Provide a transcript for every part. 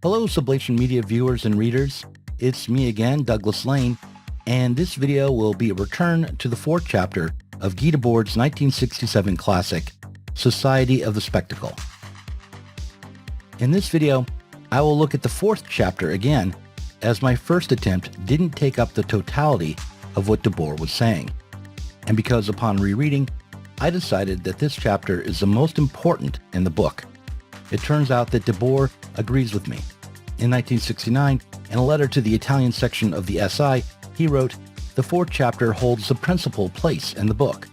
Hello Sublation Media viewers and readers, it's me again, Douglas Lain, and this video will be a return to the fourth chapter of Guy Debord's 1967 classic, Society of the Spectacle. In this video, I will look at the fourth chapter again, as my first attempt didn't take up the totality of what Debord was saying, and because upon rereading, I decided that this chapter is the most important in the book. It turns out that Debord agrees with me. In 1969, in a letter to the Italian section of the SI, he wrote, "The fourth chapter holds the principal place in the book.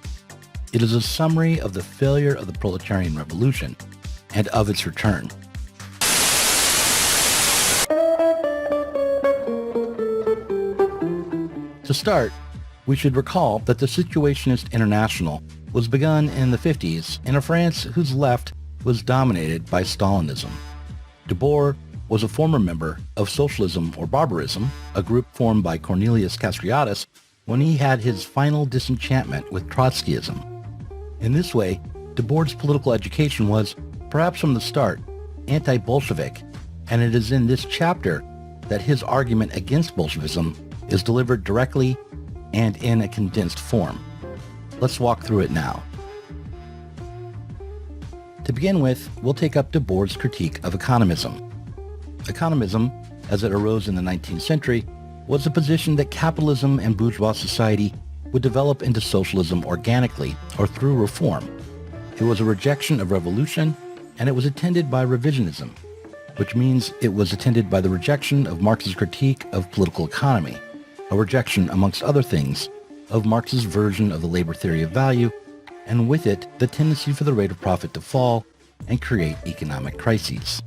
It is a summary of the failure of the proletarian revolution and of its return." To start, we should recall that the Situationist International was begun in the 50s in a France whose left was dominated by Stalinism. Debord was a former member of Socialism or Barbarism, a group formed by Cornelius Castoriadis when he had his final disenchantment with Trotskyism. In this way, Debord's political education was, perhaps from the start, anti-Bolshevik, and it is in this chapter that his argument against Bolshevism is delivered directly and in a condensed form. Let's walk through it now. To begin with, we'll take up Debord's critique of economism. Economism, as it arose in the 19th century, was the position that capitalism and bourgeois society would develop into socialism organically or through reform. It was a rejection of revolution, and it was attended by revisionism, which means it was attended by the rejection of Marx's critique of political economy, a rejection, amongst other things, of Marx's version of the labor theory of value, and with it, the tendency for the rate of profit to fall and create economic crises.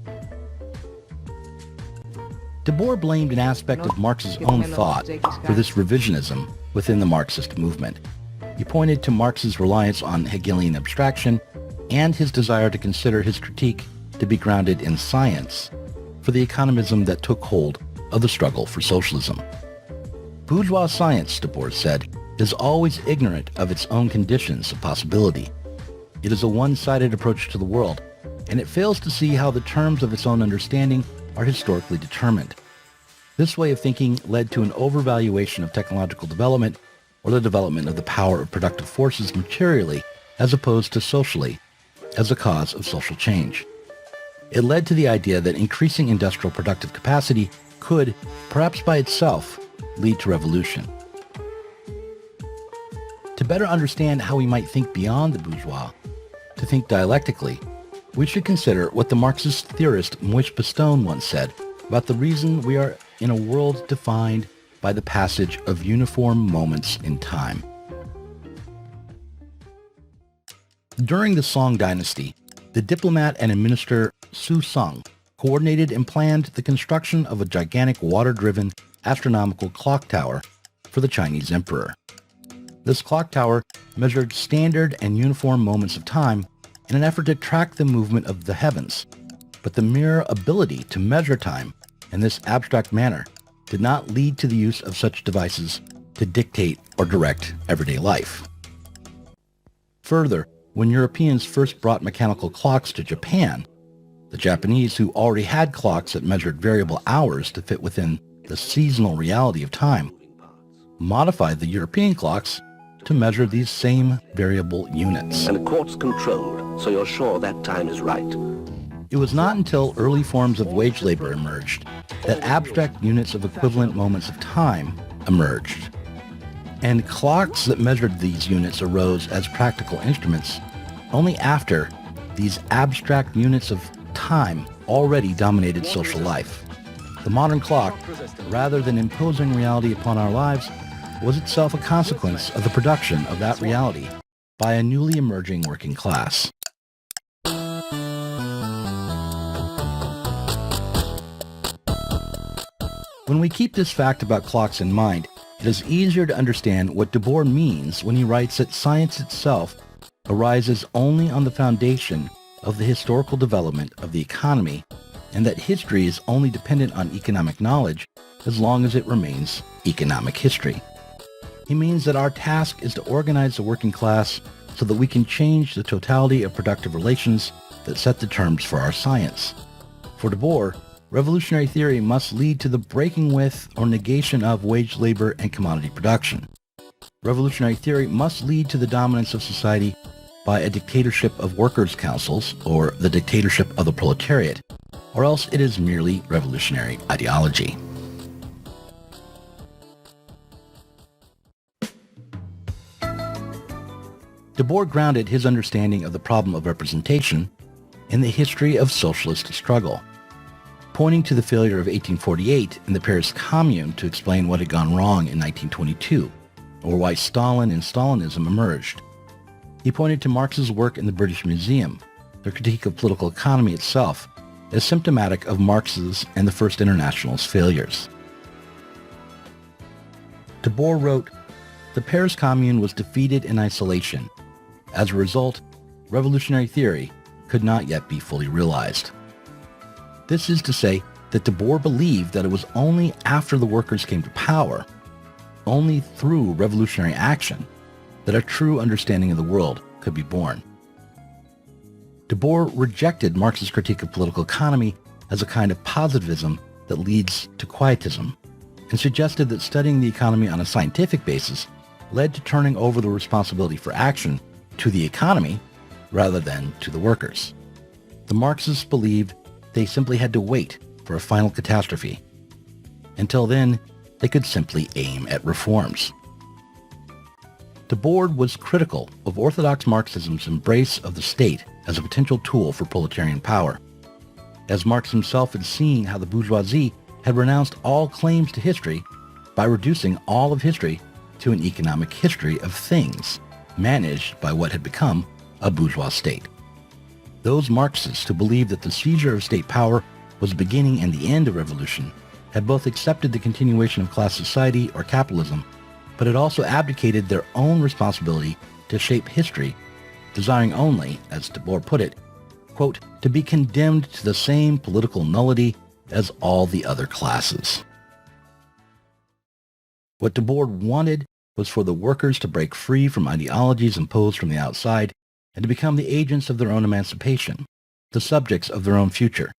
Debord blamed an aspect of Marx's own thought for this revisionism within the Marxist movement. He pointed to Marx's reliance on Hegelian abstraction and his desire to consider his critique to be grounded in science for the economism that took hold of the struggle for socialism. Bourgeois science, Debord said, is always ignorant of its own conditions of possibility. It is a one-sided approach to the world, and it fails to see how the terms of its own understanding are historically determined. This way of thinking led to an overvaluation of technological development or the development of the power of productive forces materially as opposed to socially as a cause of social change. It led to the idea that increasing industrial productive capacity could, perhaps by itself, lead to revolution. To better understand how we might think beyond the bourgeois, to think dialectically, we should consider what the Marxist theorist Moïse Pastone once said about the reason we are in a world defined by the passage of uniform moments in time. During the Song dynasty, the diplomat and administrator Su Song coordinated and planned the construction of a gigantic water-driven astronomical clock tower for the Chinese emperor. This clock tower measured standard and uniform moments of time in an effort to track the movement of the heavens, but the mere ability to measure time in this abstract manner did not lead to the use of such devices to dictate or direct everyday life. Further, when Europeans first brought mechanical clocks to Japan, the Japanese, who already had clocks that measured variable hours to fit within the seasonal reality of time, modified the European clocks to measure these same variable units. And the court's controlled, so you're sure that time is right. It was not until early forms of wage labor emerged that abstract units of equivalent moments of time emerged. And clocks that measured these units arose as practical instruments only after these abstract units of time already dominated social life. The modern clock, rather than imposing reality upon our lives, was itself a consequence of the production of that reality by a newly emerging working class. When we keep this fact about clocks in mind, it is easier to understand what Debord means when he writes that science itself arises only on the foundation of the historical development of the economy, and that history is only dependent on economic knowledge as long as it remains economic history. He means that our task is to organize the working class so that we can change the totality of productive relations that set the terms for our science. For Debord, revolutionary theory must lead to the breaking with or negation of wage labor and commodity production. Revolutionary theory must lead to the dominance of society by a dictatorship of workers' councils or the dictatorship of the proletariat, or else it is merely revolutionary ideology. Debord grounded his understanding of the problem of representation in the history of socialist struggle, pointing to the failure of 1848 and the Paris Commune to explain what had gone wrong in 1922, or why Stalin and Stalinism emerged. He pointed to Marx's work in the British Museum, the critique of political economy itself, as symptomatic of Marx's and the First International's failures. Debord wrote, "The Paris Commune was defeated in isolation. As a result, revolutionary theory could not yet be fully realized." This is to say that Debord believed that it was only after the workers came to power, only through revolutionary action, that a true understanding of the world could be born. Debord rejected Marx's critique of political economy as a kind of positivism that leads to quietism, and suggested that studying the economy on a scientific basis led to turning over the responsibility for action to the economy rather than to the workers. The Marxists believed they simply had to wait for a final catastrophe. Until then, they could simply aim at reforms. Debord was critical of orthodox Marxism's embrace of the state as a potential tool for proletarian power, as Marx himself had seen how the bourgeoisie had renounced all claims to history by reducing all of history to an economic history of things managed by what had become a bourgeois state. Those Marxists who believed that the seizure of state power was the beginning and the end of revolution had both accepted the continuation of class society or capitalism, but had also abdicated their own responsibility to shape history, desiring only, as Debord put it, quote, "to be condemned to the same political nullity as all the other classes." What Debord wanted was for the workers to break free from ideologies imposed from the outside and to become the agents of their own emancipation, the subjects of their own future.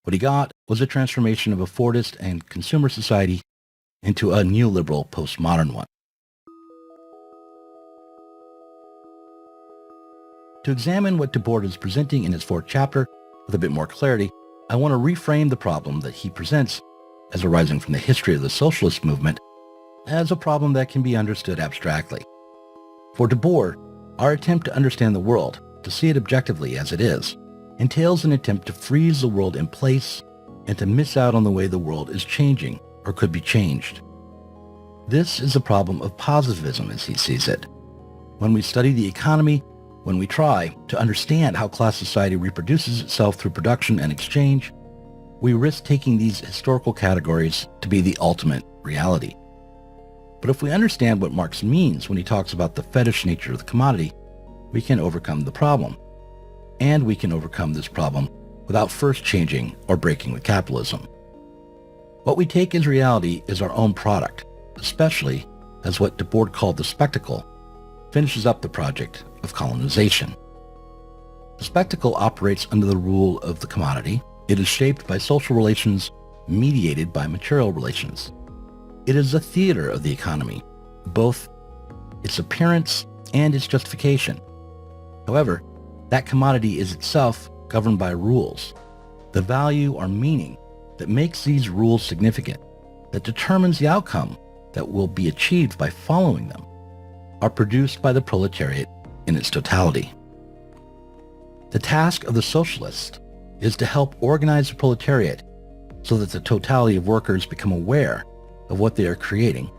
What he got was a transformation of a Fordist and consumer society into a neoliberal postmodern one. To examine what Debord is presenting in his fourth chapter with a bit more clarity, I want to reframe the problem that he presents as arising from the history of the socialist movement as a problem that can be understood abstractly. For Debord, our attempt to understand the world, to see it objectively as it is, entails an attempt to freeze the world in place and to miss out on the way the world is changing or could be changed. This is a problem of positivism as he sees it. When we study the economy, when we try to understand how class society reproduces itself through production and exchange, we risk taking these historical categories to be the ultimate reality. But if we understand what Marx means when he talks about the fetish nature of the commodity, we can overcome the problem. And we can overcome this problem without first changing or breaking with capitalism. What we take as reality is our own product, especially as what Debord called the spectacle finishes up the project of colonization. The spectacle operates under the rule of the commodity. It is shaped by social relations mediated by material relations. It is a theater of the economy, both its appearance and its justification. However, that commodity is itself governed by rules, the value or meaning that makes these rules significant, that determines the outcome that will be achieved by following them, are produced by the proletariat in its totality. The task of the socialist is to help organize the proletariat so that the totality of workers become aware of what they are creating.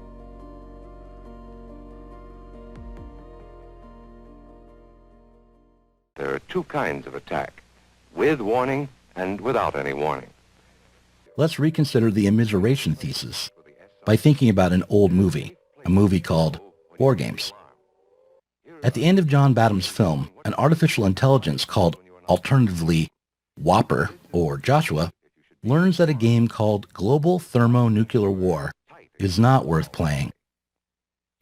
There are two kinds of attack, with warning and without any warning. Let's reconsider the immiseration thesis by thinking about an old movie, a movie called War Games. At the end of John Badham's film, an artificial intelligence called alternatively Whopper or Joshua learns that a game called Global Thermonuclear War is not worth playing.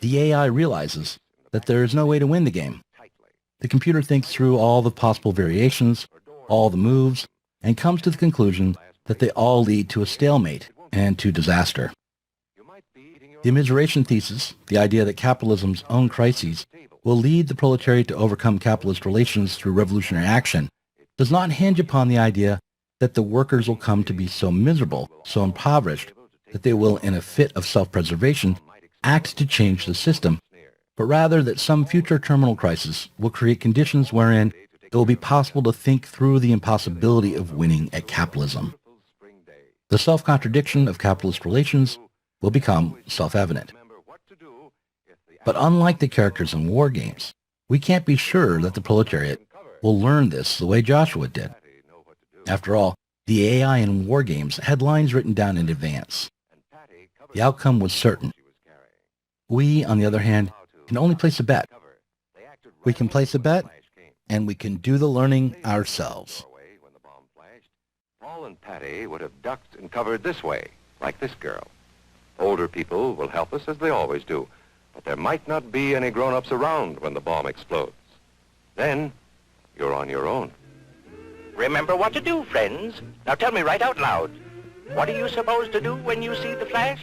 The AI realizes that there is no way to win the game. The computer thinks through all the possible variations, all the moves, and comes to the conclusion that they all lead to a stalemate and to disaster. The immiseration thesis, the idea that capitalism's own crises will lead the proletariat to overcome capitalist relations through revolutionary action, does not hinge upon the idea that the workers will come to be so miserable, so impoverished, that they will, in a fit of self-preservation, act to change the system, but rather that some future terminal crisis will create conditions wherein it will be possible to think through the impossibility of winning at capitalism. The self-contradiction of capitalist relations will become self-evident. But unlike the characters in war games, we can't be sure that the proletariat will learn this the way Joshua did. After all, the AI in war games had lines written down in advance. The outcome was certain. We, on the other hand, can only place a bet. We can place a bet, and we can do the learning ourselves. Paul and Patty would have ducked and covered this way, like this girl. Older people will help us as they always do, but there might not be any grown-ups around when the bomb explodes. Then, you're on your own. Remember what to do, friends. Now tell me right out loud. What are you supposed to do when you see the flash?